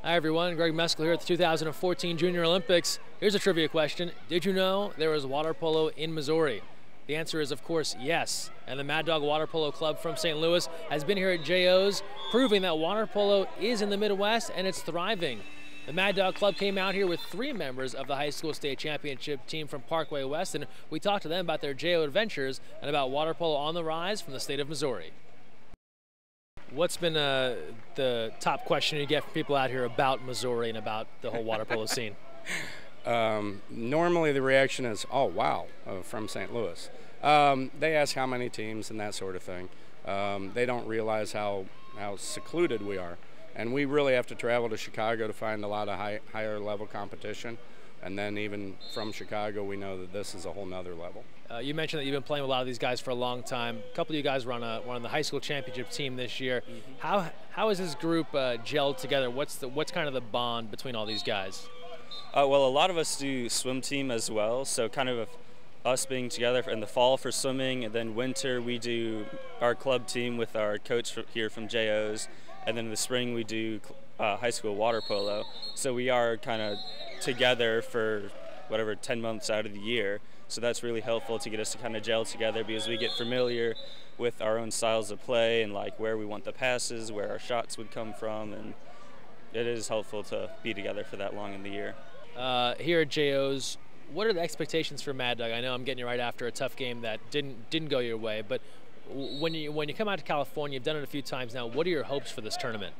Hi everyone, Greg Mescall here at the 2014 Junior Olympics. Here's a trivia question. Did you know there was water polo in Missouri? The answer is, of course, yes. And the Mad Dog Water Polo Club from St. Louis has been here at JO's, proving that water polo is in the Midwest and it's thriving. The Mad Dog Club came out here with 3 members of the high school state championship team from Parkway West, and we talked to them about their JO adventures and about water polo on the rise from the state of Missouri. What's been the top question you get from people out here about Missouri and about the whole water polo scene? Normally the reaction is, oh wow, from St. Louis. They ask how many teams and that sort of thing. They don't realize how secluded we are. And we really have to travel to Chicago to find a lot of higher level competition. And then even from Chicago, we know that this is a whole nother level. You mentioned that you've been playing with a lot of these guys for a long time. A couple of you guys were on the high school championship team this year. Mm-hmm. How is this group gelled together? What's kind of the bond between all these guys? Well, a lot of us do swim team as well. So kind of us being together in the fall for swimming, and then winter we do our club team with our coach here from JO's, and then in the spring we do high school water polo. So we are kind of together for whatever 10 months out of the year. So that's really helpful to get us to kind of gel together, because we get familiar with our own styles of play and like where we want the passes, where our shots would come from, and it is helpful to be together for that long in the year. Here at JO's, what are the expectations for Mad Dog? I know I'm getting you right after a tough game that didn't go your way, but when you come out to California, you've done it a few times now. What are your hopes for this tournament?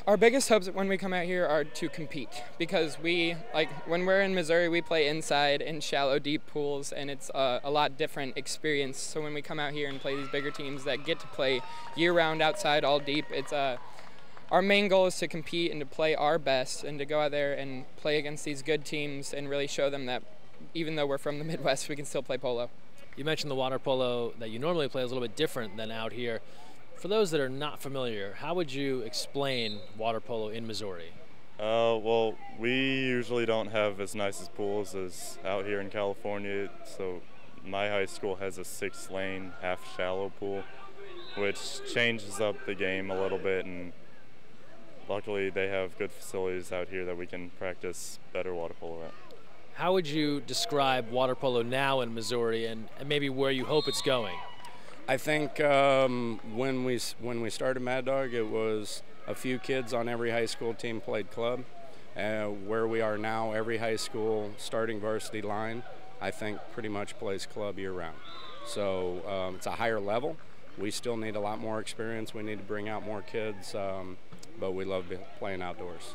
Our biggest hopes when we come out here are to compete, because when we're in Missouri, we play inside in shallow, deep pools, and it's a lot different experience. So when we come out here and play these bigger teams that get to play year-round outside, all deep, it's our main goal is to compete and to play our best and to go out there and play against these good teams and really show them that even though we're from the Midwest, we can still play polo. You mentioned the water polo that you normally play is a little bit different than out here. For those that are not familiar, how would you explain water polo in Missouri? Well, we usually don't have as nice as pools as out here in California, so my high school has a 6-lane half-shallow pool, which changes up the game a little bit, and luckily they have good facilities out here that we can practice better water polo at. How would you describe water polo now in Missouri and maybe where you hope it's going? I think when we started Mad Dog, it was a few kids on every high school team played club. Where we are now, every high school starting varsity line, I think, pretty much plays club year-round. So it's a higher level. We still need a lot more experience. We need to bring out more kids, but we love playing outdoors.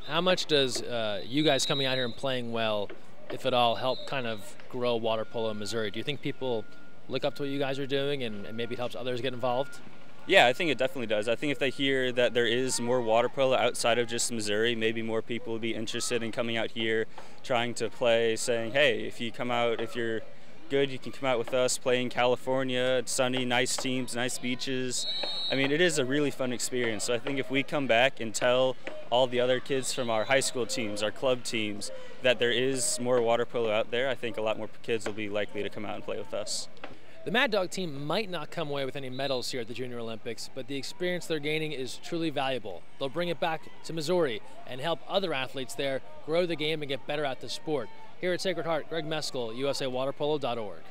How much does you guys coming out here and playing well, if at all, help kind of grow water polo in Missouri? Do you think people look up to what you guys are doing and maybe it helps others get involved? Yeah, I think it definitely does. I think if they hear that there is more water polo outside of just Missouri, maybe more people will be interested in coming out here, trying to play, saying, hey, if you come out, if you're good, you can come out with us, play in California. It's sunny, nice teams, nice beaches. I mean, it is a really fun experience. So I think if we come back and tell all the other kids from our high school teams, our club teams, that there is more water polo out there, I think a lot more kids will be likely to come out and play with us. The Mad Dog team might not come away with any medals here at the Junior Olympics, but the experience they're gaining is truly valuable. They'll bring it back to Missouri and help other athletes there grow the game and get better at the sport. Here at Sacred Heart, Greg Mescall, USAWaterPolo.org.